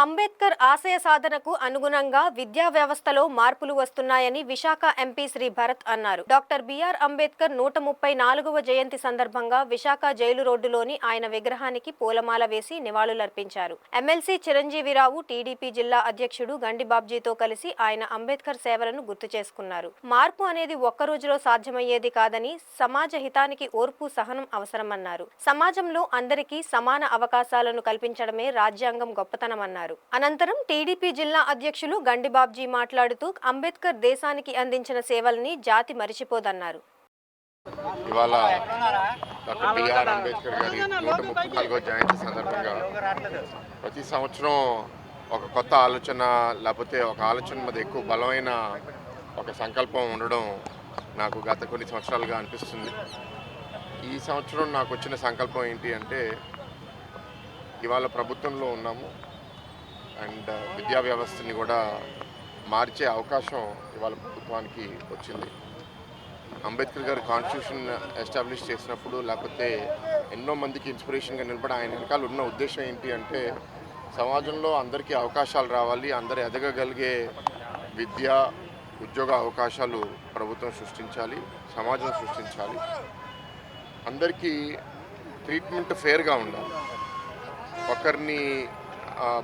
అంబేద్కర్ ఆశయ సాధనకు అనుగుణంగా విద్యా వ్యవస్థలో మార్పులు వస్తున్నాయని విశాఖ ఎంపీ శ్రీ భరత్ అన్నారు. డాక్టర్ బిఆర్ అంబేద్కర్ 134వ జయంతి సందర్భంగా విశాఖ జైలు రోడ్డులోని ఆయన విగ్రహానికి పూలమాల వేసి నివాళులర్పించారు. ఎమ్మెల్సీ చిరంజీవిరావు, టీడీపీ జిల్లా అధ్యక్షుడు గండిబాబ్జీతో కలిసి ఆయన అంబేద్కర్ సేవలను గుర్తు చేసుకున్నారు. మార్పు అనేది ఒక్క రోజులో సాధ్యమయ్యేది కాదని, సమాజ హితానికి ఓర్పు, సహనం అవసరమన్నారు. సమాజంలో అందరికీ సమాన అవకాశాలను కల్పించడమే రాజ్యాంగం గొప్పతనమన్నారు. అనంతరం టీడీపీ జిల్లా అధ్యక్షులు గండిబాబ్జీ మాట్లాడుతూ అంబేద్కర్ దేశానికి అందించిన సేవల్ని జాతి మరిచిపోదన్నారు. ఇవాళ డాక్టర్ బిఆర్ అంబేద్కర్ గారి 134వ జయంతి సందర్భంగా ప్రతి సంవత్సరం ఒక కొత్త ఆలోచన, లేకపోతే ఒక ఆలోచన మీద ఎక్కువ బలమైన ఒక సంకల్పం ఉండడం నాకు గత కొన్ని సంవత్సరాలుగా అనిపిస్తుంది. ఈ సంవత్సరం నాకు వచ్చిన సంకల్పం ఏంటి అంటే, ఇవాళ ప్రభుత్వంలో ఉన్నాము అండ్ విద్యా వ్యవస్థని కూడా మార్చే అవకాశం ఇవాళ ప్రభుత్వానికి వచ్చింది. అంబేద్కర్ గారు కాన్స్టిట్యూషన్ ఎస్టాబ్లిష్ చేసినప్పుడు, లేకపోతే ఎన్నో మందికి ఇన్స్పిరేషన్గా నిలబడి ఆయన వెనకాల ఉన్న ఉద్దేశం ఏంటి అంటే, సమాజంలో అందరికీ అవకాశాలు రావాలి, అందరు ఎదగగలిగే విద్య, ఉద్యోగ అవకాశాలు ప్రభుత్వం సృష్టించాలి, సమాజం సృష్టించాలి, అందరికీ ట్రీట్మెంట్ ఫేర్గా ఉండాలి. ఒకరిని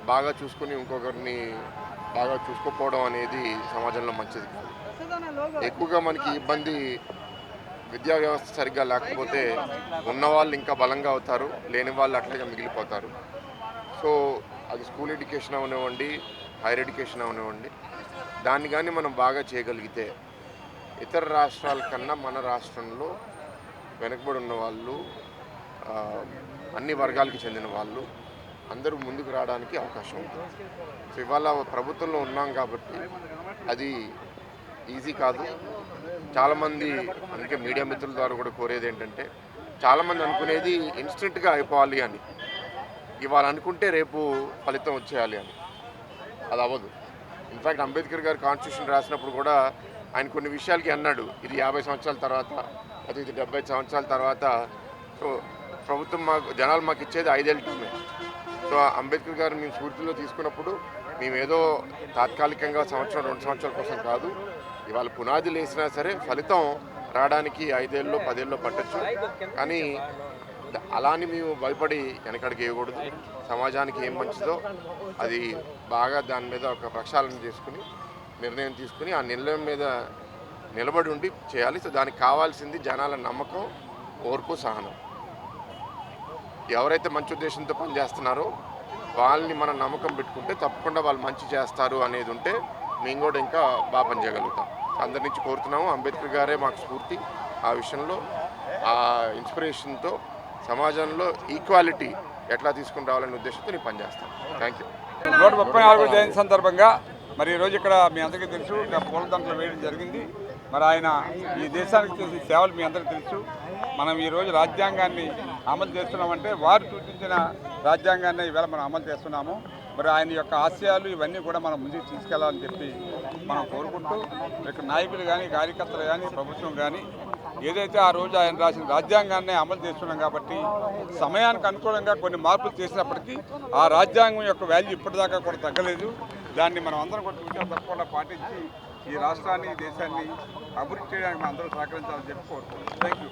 బాగా చూసుకొని ఇంకొకరిని బాగా చూసుకోకపోవడం అనేది సమాజంలో మంచిది కాదు. ఎక్కువగా మనకి ఇబ్బంది విద్యా వ్యవస్థ సరిగ్గా లేకపోతే ఉన్నవాళ్ళు ఇంకా బలంగా అవుతారు, లేని వాళ్ళు అట్లాగే మిగిలిపోతారు. సో అది స్కూల్ ఎడ్యుకేషన్ అవనివ్వండి, హైయర్ ఎడ్యుకేషన్ అవనివ్వండి, దాన్ని కానీ మనం బాగా చేయగలిగితే ఇతర రాష్ట్రాల కన్నా మన రాష్ట్రంలో వెనుకబడి ఉన్న వాళ్ళు, అన్ని వర్గాలకి చెందిన వాళ్ళు అందరూ ముందుకు రావడానికి అవకాశం ఉంటుంది. సో ఇవాళ ప్రభుత్వంలో ఉన్నాం కాబట్టి అది ఈజీ కాదు. చాలామంది, అందుకే మీడియా మిత్రుల ద్వారా కూడా కోరేది ఏంటంటే, చాలామంది అనుకునేది ఇన్స్టెంట్గా అయిపోవాలి అని, ఇవాళ అనుకుంటే రేపు ఫలితం వచ్చేయాలి అని. అది అవ్వదు. ఇన్ఫ్యాక్ట్ అంబేద్కర్ గారు కాన్స్టిట్యూషన్ రాసినప్పుడు కూడా ఆయన కొన్ని విషయాలకి అన్నాడు, ఇది 50 సంవత్సరాల తర్వాత, అది ఇది 70 సంవత్సరాల తర్వాత. సో ప్రభుత్వం జనాలు మాకు ఇచ్చేది 5 ఏళ్ళ టైమే. సో అంబేద్కర్ గారు మేము స్ఫూర్తిలో తీసుకున్నప్పుడు మేమేదో తాత్కాలికంగా సంవత్సరం 2 సంవత్సరాల కోసం కాదు, ఇవాళ పునాదులు వేసినా సరే ఫలితం రావడానికి 5 ఏళ్ళలో 10 ఏళ్ళలో పట్టచ్చు. కానీ అలాని మేము భయపడి వెనకడికి వేయకూడదు. సమాజానికి ఏం మంచిదో అది బాగా దాని మీద ఒక ప్రక్షాళన చేసుకుని నిర్ణయం తీసుకుని ఆ నిర్ణయం మీద నిలబడి ఉండి చేయాలి. సో దానికి కావాల్సింది జనాల నమ్మకం, ఓర్పు, సహనం. ఎవరైతే మంచి ఉద్దేశంతో పనిచేస్తున్నారో వాళ్ళని మనం నమ్మకం పెట్టుకుంటే తప్పకుండా వాళ్ళు మంచి చేస్తారు అనేది ఉంటే మేము కూడా ఇంకా బాగా పనిచేయగలుగుతాం. అందరి నుంచి కోరుతున్నాము, అంబేద్కర్ గారే మాకు స్ఫూర్తి. ఆ విషయంలో ఆ ఇన్స్పిరేషన్తో సమాజంలో ఈక్వాలిటీ ఎట్లా తీసుకుని రావాలనే ఉద్దేశంతో నేను పనిచేస్తాను. Thank you. 134వ జయంతి సందర్భంగా మరి ఈరోజు ఇక్కడ మీ అందరికీ తెలుసు, పూలదండలు వేయడం జరిగింది. మరి ఆయన ఈ దేశానికి చేసే సేవలు మీ అందరికీ తెలుసు. మనం ఈరోజు రాజ్యాంగాన్ని అమలు చేస్తున్నామంటే వారు సూచించిన రాజ్యాంగాన్ని ఈవేళ మనం అమలు చేస్తున్నాము. మరి ఆయన యొక్క ఆశయాలు ఇవన్నీ కూడా మనం ముందుకు తీసుకెళ్లాలని చెప్పి మనం కోరుకుంటూ, ఇక్కడ నాయకులు కానీ, కార్యకర్తలు కానీ, ప్రభుత్వం కానీ ఏదైతే ఆ రోజు ఆయన రాసిన రాజ్యాంగాన్ని అమలు చేస్తున్నాం కాబట్టి సమయానికి అనుకూలంగా కొన్ని మార్పులు చేసినప్పటికీ ఆ రాజ్యాంగం యొక్క వాల్యూ ఇప్పటిదాకా కూడా తగ్గలేదు. దాన్ని మనం అందరం కూడా చూసా తప్పకుండా పాటించి ఈ రాష్ట్రాన్ని, దేశాన్ని అభివృద్ధి చేయడానికి మనం అందరూ సహకరించాలని చెప్పి కోరుకుంటున్నాం. Thank you.